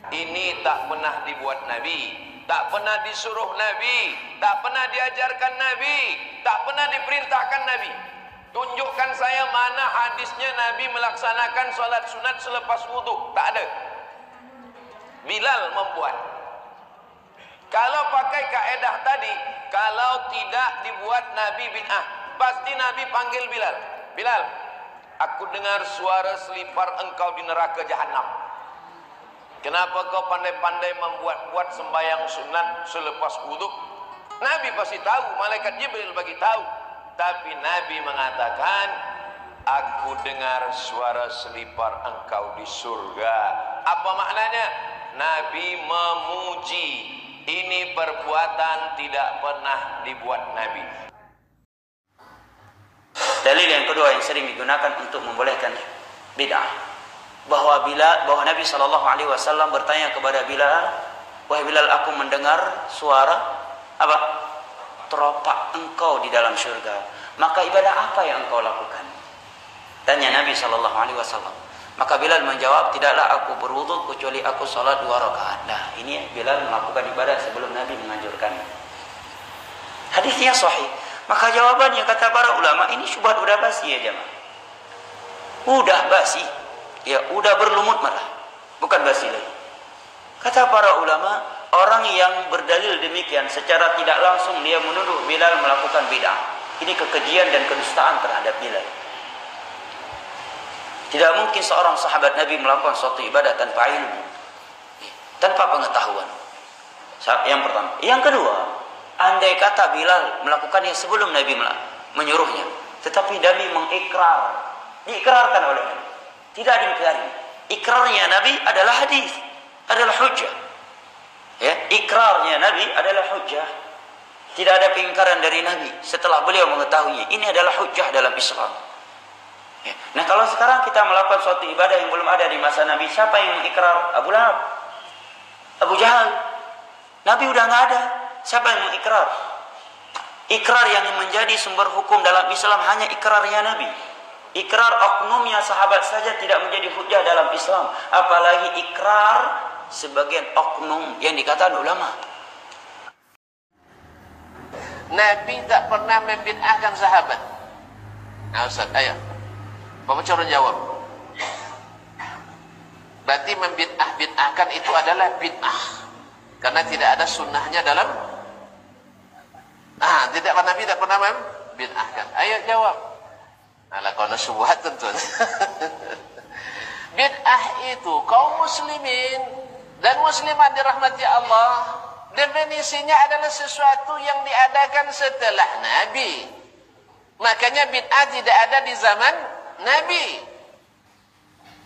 Ini tak pernah dibuat Nabi, tak pernah disuruh Nabi, tak pernah diajarkan Nabi, tak pernah diperintahkan Nabi. Tunjukkan saya mana hadisnya Nabi melaksanakan solat sunat selepas wudu. Tak ada. Bilal membuat. Kalau pakai kaedah tadi, kalau tidak dibuat Nabi bid'ah, pasti Nabi panggil Bilal. Bilal, aku dengar suara selipar engkau di neraka jahanam. Kenapa kau pandai-pandai membuat-buat sembahyang sunat selepas wudu? Nabi pasti tahu, malaikat Jibril bagi tahu. Tapi Nabi mengatakan, aku dengar suara selipar engkau di surga. Apa maknanya? Nabi memuji. Ini perbuatan tidak pernah dibuat Nabi. Dalil yang kedua yang sering digunakan untuk membolehkan bid'ah, bahwa Nabi SAW bertanya kepada Bilal, wahai Bilal, aku mendengar suara apa? Teropak engkau di dalam surga. Maka ibadah apa yang engkau lakukan? Tanya Nabi SAW. Maka Bilal menjawab, tidaklah aku berwudu kecuali aku salat 2 rakaat. Nah, ini Bilal melakukan ibadah sebelum Nabi menganjurkan. Hadisnya sahih. Maka jawabannya kata para ulama, ini syubhat udah basi ya jemaah. Udah basi. Ya, udah berlumut malah. Bukan basi lagi. Kata para ulama, orang yang berdalil demikian secara tidak langsung dia menuduh Bilal melakukan bid'ah. Ini kekejian dan kedustaan terhadap Bilal. Tidak mungkin seorang sahabat Nabi melakukan suatu ibadah tanpa ilmu, tanpa pengetahuan. Yang pertama. Yang kedua, andai kata Bilal melakukannya sebelum Nabi menyuruhnya, tetapi Nabi mengikrar, diikrarkan oleh Nabi, tidak diingkari. Ikrarnya Nabi adalah hadis, adalah hujjah. Ya, ikrarnya Nabi adalah hujjah. Tidak ada pengingkaran dari Nabi setelah beliau mengetahuinya. Ini adalah hujjah dalam Islam. Ya. Nah, kalau sekarang kita melakukan suatu ibadah yang belum ada di masa Nabi, siapa yang mengikrar? Abu Lahab, Abu Jahal. Nabi udah nggak ada. Siapa yang mengikrar? Ikrar yang menjadi sumber hukum dalam Islam hanya ikrarnya Nabi. Ikrar oknumnya sahabat saja tidak menjadi hujjah dalam Islam, apalagi ikrar sebagian oknum yang dikatakan ulama. Nabi tak pernah membid'ahkan sahabat. Nah, Ustaz, ayo. Bapak Corong jawab. Berarti membid'ahkan itu adalah bid'ah, karena tidak ada sunnahnya dalam. Tidak pernah Nabi tak pernah membid'ahkan. Ayo jawab. Alah, kau nak syubhat tentu. Bid'ah itu kaum muslimin dan muslimat dirahmati Allah, definisinya adalah sesuatu yang diadakan setelah Nabi. Makanya bid'ah tidak ada di zaman Nabi.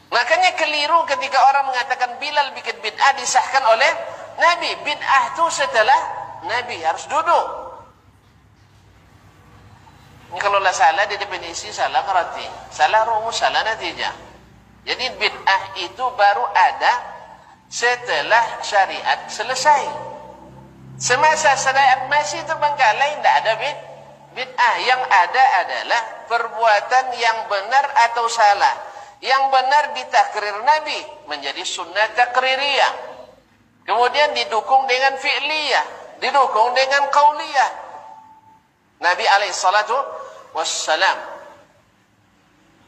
Makanya keliru ketika orang mengatakan Bilal bikin bid'ah disahkan oleh Nabi. Bid'ah itu setelah Nabi, harus duduk. Ini kalau salah di definisi, salah ngerti, salah rumus, salah natijah. Jadi bid'ah itu baru ada setelah syariat selesai. Semasa syariat masih terbengkalai, tidak ada bid'ah. Yang ada adalah perbuatan yang benar atau salah. Yang benar ditakrir Nabi menjadi sunnah takririyah. Kemudian didukung dengan fi'liyah, didukung dengan qauliyah. Nabi alaihissalatu wassalam.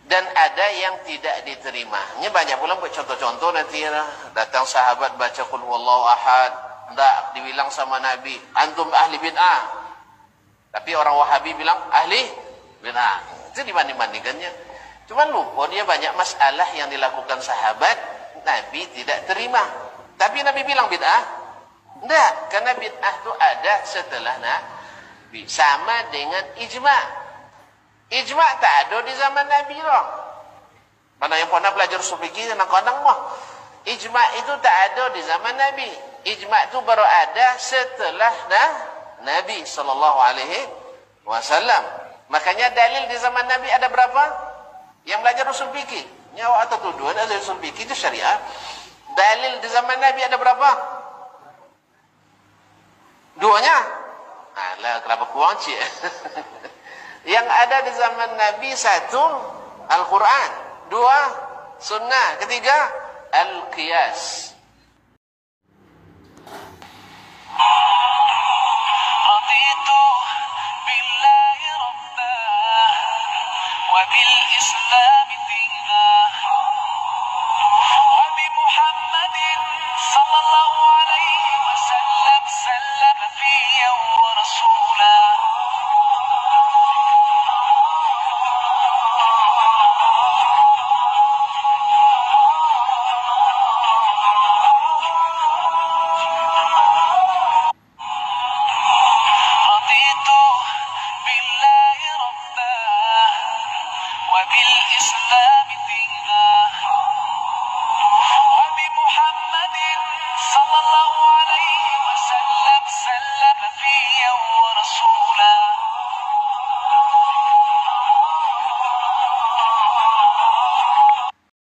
Dan ada yang tidak diterima. Ini banyak pula buat contoh-contoh nanti ya. Datang sahabat baca qul huwallahu ahad, tidak dibilang sama Nabi, antum ahli bid'ah. Tapi orang Wahabi bilang ahli bid'ah. Itu dibanding-bandingkannya. Cuma lupa dia banyak masalah yang dilakukan sahabat Nabi tidak terima. Tapi Nabi bilang bid'ah? Tidak, karena bid'ah itu ada setelah Nabi. Sama dengan ijma'. Ijma' tak ada di zaman Nabi loh. Mana yang pernah belajar sufiqi kadang-kadang mah. Ijma' itu tak ada di zaman Nabi. Ijma' itu baru ada setelah Nabi sallallahu alaihi wasallam. Makanya dalil di zaman Nabi ada berapa? Yang belajar usul fikih, nyawa atau tuduhan ada usul fikih itu syariah. Dalil di zaman Nabi ada berapa? Duanya. Alah, kenapa kurang cik? Yang ada di zaman Nabi satu, Al-Quran. Dua, sunnah. Ketiga, Al-Qiyas.